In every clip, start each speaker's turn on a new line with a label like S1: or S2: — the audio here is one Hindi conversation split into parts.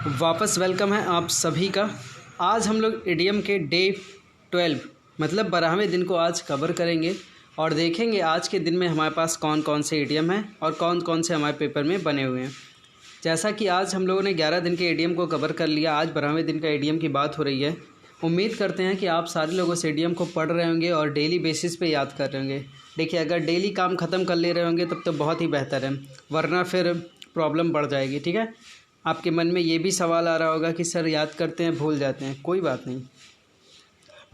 S1: वापस वेलकम है आप सभी का। आज हम लोग इडियम के डे 12 मतलब 12वें दिन को आज कवर करेंगे और देखेंगे आज के दिन में हमारे पास कौन कौन से इडियम हैं और कौन कौन से हमारे पेपर में बने हुए हैं। जैसा कि आज हम लोगों ने 11 दिन के इडियम को कवर कर लिया, आज 12वें दिन का इडियम की बात हो रही है। उम्मीद करते हैं कि आप सारे लोग उस इडियम को पढ़ रहे होंगे और डेली बेसिस पे याद कर रहे होंगे। देखिए, अगर डेली काम ख़त्म कर ले रहे होंगे तब तो बहुत ही बेहतर है, वरना फिर प्रॉब्लम बढ़ जाएगी। ठीक है, आपके मन में ये भी सवाल आ रहा होगा कि सर याद करते हैं भूल जाते हैं। कोई बात नहीं,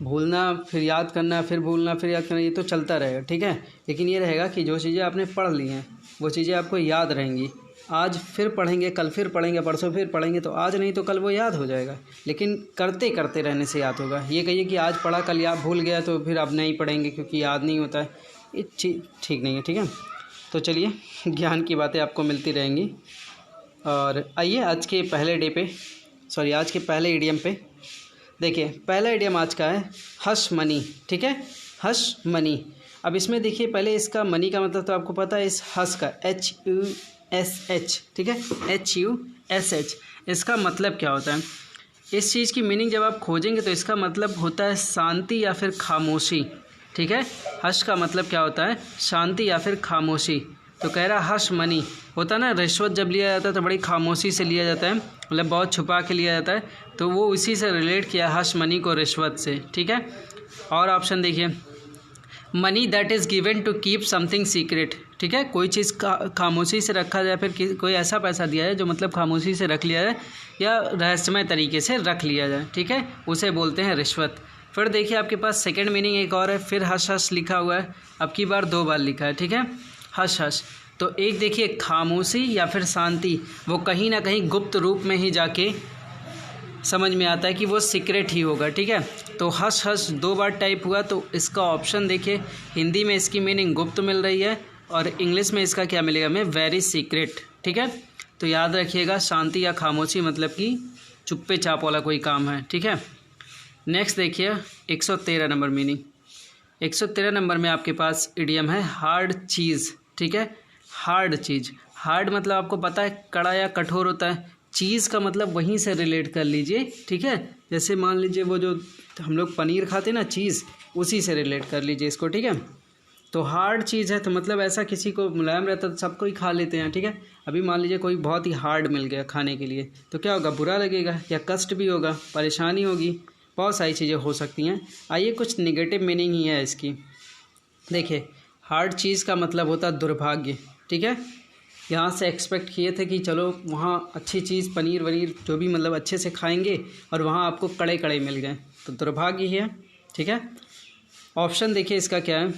S1: भूलना फिर याद करना फिर भूलना फिर याद करना ये तो चलता रहेगा। ठीक है, लेकिन ये रहेगा कि जो चीज़ें आपने पढ़ ली हैं वो चीज़ें आपको याद रहेंगी। आज फिर पढ़ेंगे, कल फिर पढ़ेंगे, परसों फिर पढ़ेंगे, तो आज नहीं तो कल वो याद हो जाएगा। लेकिन करते करते रहने से याद होगा। ये कहिए कि आज पढ़ा कल याद भूल गया तो फिर आप नहीं पढ़ेंगे क्योंकि याद नहीं होता है, ये ठीक नहीं है। ठीक है, तो चलिए ज्ञान की बातें आपको मिलती रहेंगी। और आइए आज के पहले आज के पहले इडियम पे देखिए। पहला इडियम आज का है हश मनी। ठीक है, हश मनी। अब इसमें देखिए, पहले इसका मनी का मतलब तो आपको पता है, इस हश का HUSH। ठीक है, HUSH इसका मतलब क्या होता है? इस चीज़ की मीनिंग जब आप खोजेंगे तो इसका मतलब होता है शांति या फिर खामोशी। ठीक है, हश का मतलब क्या होता है? शांति या फिर खामोशी। तो कह रहा हश मनी होता है ना, रिश्वत जब लिया जाता है तो बड़ी खामोशी से लिया जाता है, मतलब बहुत छुपा के लिया जाता है, तो वो उसी से रिलेट किया हश मनी को रिश्वत से। ठीक है, और ऑप्शन देखिए, money that is given to keep something secret. ठीक है, कोई चीज़ खामोशी से रखा जाए, फिर कोई ऐसा पैसा दिया जाए जो मतलब खामोशी से रख लिया जाए या रहस्यमय तरीके से रख लिया जाए। ठीक है, उसे बोलते हैं रिश्वत। फिर देखिए आपके पास सेकंड मीनिंग एक और है, फिर हश हश लिखा हुआ है, अब की बार 2 बार लिखा है। ठीक है, हश हश। तो एक देखिए खामोशी या फिर शांति, वो कहीं ना कहीं गुप्त रूप में ही जाके समझ में आता है कि वो सीक्रेट ही होगा। ठीक है, तो हश हश 2 बार टाइप हुआ, तो इसका ऑप्शन देखिए, हिंदी में इसकी मीनिंग गुप्त मिल रही है और इंग्लिश में इसका क्या मिलेगा हमें? Very secret. ठीक है, तो याद रखिएगा, शांति या खामोशी मतलब कि चुप्पे चाप वाला कोई काम है। ठीक है, नेक्स्ट देखिए 113 नंबर मीनिंग। 113 नंबर में आपके पास इडियम है हार्ड चीज़। ठीक है, हार्ड चीज़। हार्ड मतलब आपको पता है कड़ा या कठोर होता है, चीज़ का मतलब वहीं से रिलेट कर लीजिए। ठीक है, जैसे मान लीजिए वो जो हम लोग पनीर खाते हैं ना, चीज़, उसी से रिलेट कर लीजिए इसको। ठीक है, तो हार्ड चीज़ है तो मतलब ऐसा किसी को मुलायम रहता है तो सबको ही खा लेते हैं। ठीक है, अभी मान लीजिए कोई बहुत ही हार्ड मिल गया खाने के लिए तो क्या होगा? बुरा लगेगा या कष्ट भी होगा, परेशानी होगी, बहुत सारी चीज़ें हो सकती हैं। आइए कुछ निगेटिव मीनिंग ही है इसकी। देखिए, हार्ड चीज़ का मतलब होता है दुर्भाग्य। ठीक है, यहाँ से एक्सपेक्ट किए थे कि चलो वहाँ अच्छी चीज़ पनीर वनीर जो भी मतलब अच्छे से खाएंगे और वहाँ आपको कड़े कड़े मिल गए, तो दुर्भाग्य ही है। ठीक है, ऑप्शन देखिए इसका क्या है?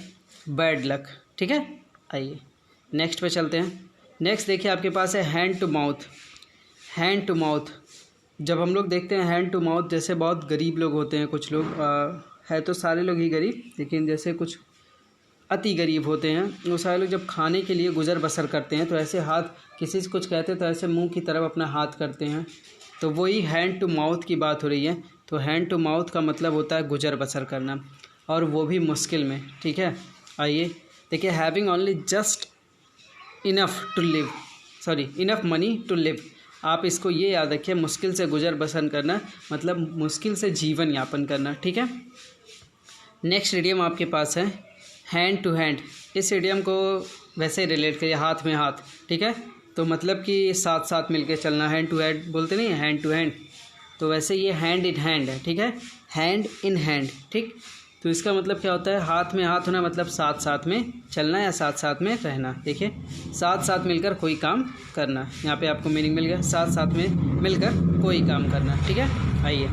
S1: Bad luck. ठीक है, आइए नेक्स्ट पे चलते हैं। नेक्स्ट देखिए आपके पास है hand to mouth. Hand to mouth, जब हम लोग देखते हैं हैंड टू माउथ, जैसे बहुत गरीब लोग होते हैं, कुछ लोग है तो सारे लोग ही गरीब, लेकिन जैसे कुछ अति गरीब होते हैं, वो सारे लोग जब खाने के लिए गुजर बसर करते हैं तो ऐसे हाथ, किसी से कुछ कहते हैं तो ऐसे मुंह की तरफ अपना हाथ करते हैं, तो वही हैंड टू माउथ की बात हो रही है। तो हैंड टू माउथ का मतलब होता है गुजर बसर करना, और वो भी मुश्किल में। ठीक है, आइए देखिए, having only just enough money to live. आप इसको ये याद रखिए, मुश्किल से गुजर बसर करना मतलब मुश्किल से जीवन यापन करना। ठीक है, नेक्स्ट इडियम आपके पास है हैंड टू हैंड। इस इडियम को वैसे रिलेट करिए हाथ में हाथ। ठीक है, तो मतलब कि साथ साथ मिलके चलना, हैंड टू हैंड बोलते नहीं, हैंड टू हैंड, तो वैसे ये हैंड इन हैंड है। ठीक है, हैंड इन हैंड। ठीक, तो इसका मतलब क्या होता है? हाथ में हाथ होना मतलब साथ साथ में चलना या साथ साथ में रहना। देखिए, साथ साथ मिलकर कोई काम करना, यहाँ पे आपको मीनिंग मिल गया, साथ साथ में मिलकर कोई काम करना। ठीक है, आइए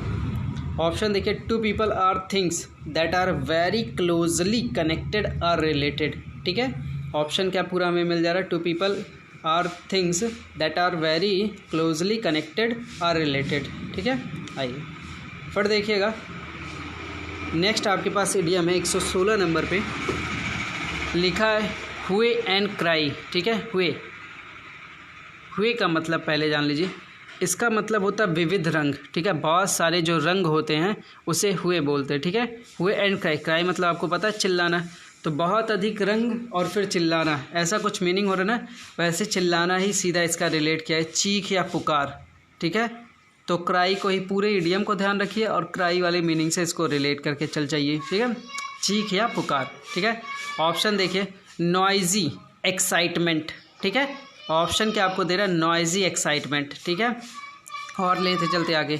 S1: ऑप्शन देखिए, 2 people or things that are very closely connected or related. ठीक है, ऑप्शन क्या पूरा हमें मिल जा रहा है? 2 people or things that are very closely connected or related. ठीक है, आइए फिर देखिएगा नेक्स्ट आपके पास इडियम है 116 नंबर पे लिखा है हुए एंड क्राई। ठीक है, हुए का मतलब पहले जान लीजिए, इसका मतलब होता है विविध रंग। ठीक है, बहुत सारे जो रंग होते हैं उसे हुए बोलते हैं। ठीक है, हुए एंड क्राई। क्राई मतलब आपको पता है चिल्लाना, तो बहुत अधिक रंग और फिर चिल्लाना, ऐसा कुछ मीनिंग हो रहा है ना। वैसे चिल्लाना ही सीधा इसका रिलेट किया है, चीख या पुकार। ठीक है, तो क्राई को ही पूरे इडियम को ध्यान रखिए और क्राई वाले मीनिंग से इसको रिलेट करके चल जाइए, ठीक है। चीख या पुकार, ठीक है। ऑप्शन देखिए, नॉइजी एक्साइटमेंट, ठीक है। ऑप्शन क्या आपको दे रहा है, नॉइजी एक्साइटमेंट, ठीक है। और लेते चलते आगे,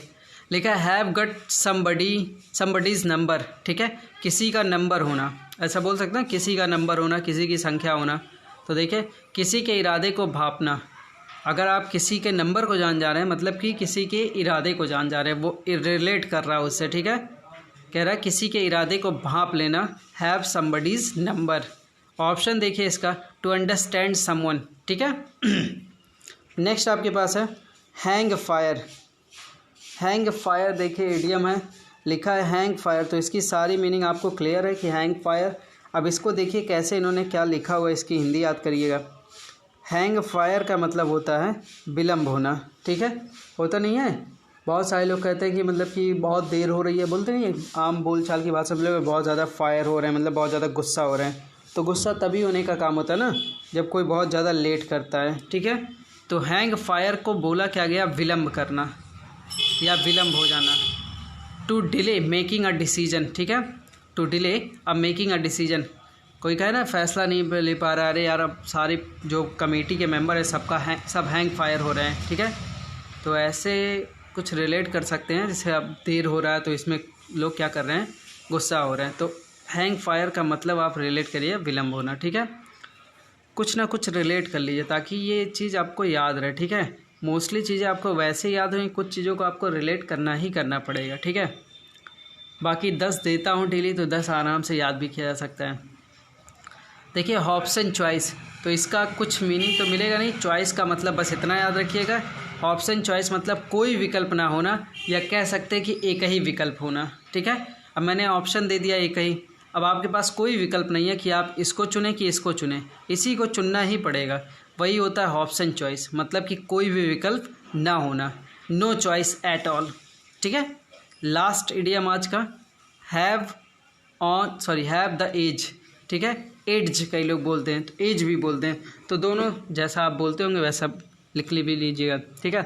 S1: लिखा है हैव गट समबडीज नंबर, ठीक है। किसी का नंबर होना, ऐसा बोल सकते हैं, किसी का नंबर होना, किसी की संख्या होना। तो देखिए, किसी के इरादे को भांपना, अगर आप किसी के नंबर को जान जा रहे हैं मतलब कि किसी के इरादे को जान जा रहे हैं, वो रिलेट कर रहा है उससे, ठीक है। कह रहा है किसी के इरादे को भांप लेना, हैव समबडीज नंबर। ऑप्शन देखिए इसका, टू अंडरस्टैंड समवन, ठीक है। नेक्स्ट आपके पास है हैंग फायर। हैंग फायर देखिए इडियम है, लिखा है हैंग फायर, तो इसकी सारी मीनिंग आपको क्लियर है कि हैंग फायर। अब इसको देखिए कैसे इन्होंने क्या लिखा हुआ है, इसकी हिंदी याद करिएगा। हैंग फायर का मतलब होता है विलम्ब होना, ठीक है। होता नहीं है, बहुत सारे लोग कहते हैं कि मतलब कि बहुत देर हो रही है, बोलते नहीं है, आम बोलचाल की भाषा में बहुत ज़्यादा फायर हो रहे हैं, मतलब बहुत ज़्यादा गुस्सा हो रहे हैं। तो गुस्सा तभी होने का काम होता है ना जब कोई बहुत ज़्यादा लेट करता है, ठीक है। तो हैंग फायर को बोला क्या गया, विलम्ब करना या विलम्ब हो जाना। To delay making a decision, ठीक है। To delay a making a decision, कोई कहे ना फैसला नहीं ले पा रहा, अरे यार अब सारे जो कमेटी के मेंबर है सब हैंग फायर हो रहे हैं, ठीक है। तो ऐसे कुछ रिलेट कर सकते हैं, जैसे अब देर हो रहा है तो इसमें लोग क्या कर रहे हैं, गुस्सा हो रहे हैं। तो हैंग फायर का मतलब आप रिलेट करिए विलम्ब होना, ठीक है। कुछ ना कुछ रिलेट कर लीजिए ताकि ये चीज़ आपको याद रहे, ठीक है। मोस्टली चीज़ें आपको वैसे याद हुई, कुछ चीज़ों को आपको रिलेट करना ही करना पड़ेगा, ठीक है। बाकी 10 देता हूँ डेली तो 10 आराम से याद भी किया जा सकता है। देखिए ऑप्शन चॉइस, तो इसका कुछ मीनिंग तो मिलेगा नहीं, चॉइस का मतलब बस इतना याद रखिएगा, ऑप्शन चॉइस मतलब कोई विकल्प ना होना, या कह सकते हैं कि एक ही विकल्प होना, ठीक है। अब मैंने ऑप्शन दे दिया एक ही, अब आपके पास कोई विकल्प नहीं है कि आप इसको चुनें कि इसको चुनें, इसी को चुनना ही पड़ेगा, वही होता है ऑप्शन चॉइस, मतलब कि कोई भी विकल्प ना होना, नो चॉइस एट ऑल, ठीक है। लास्ट इडियम आज का, हैव द एज, ठीक है। एज कई लोग बोलते हैं, तो एज भी बोलते हैं, तो दोनों जैसा आप बोलते होंगे वैसा लिख भी लीजिएगा, ठीक है।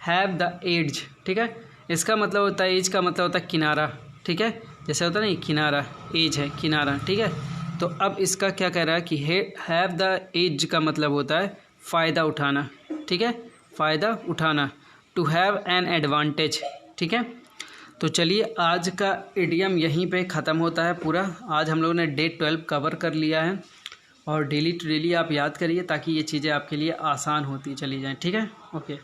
S1: हैव द एज, ठीक है, इसका मतलब होता है, एज का मतलब होता है किनारा, ठीक है। जैसे होता नहीं किनारा, एज है किनारा, ठीक है। तो अब इसका क्या कह रहा है कि हैव द एज का मतलब होता है फ़ायदा उठाना, ठीक है, फ़ायदा उठाना, टू हैव एन एडवांटेज, ठीक है। तो चलिए आज का इडियम यहीं पे ख़त्म होता है पूरा। आज हम लोगों ने डे 12 कवर कर लिया है, और डेली टू डेली आप याद करिए ताकि ये चीज़ें आपके लिए आसान होती चली जाएँ, ठीक है। ओके।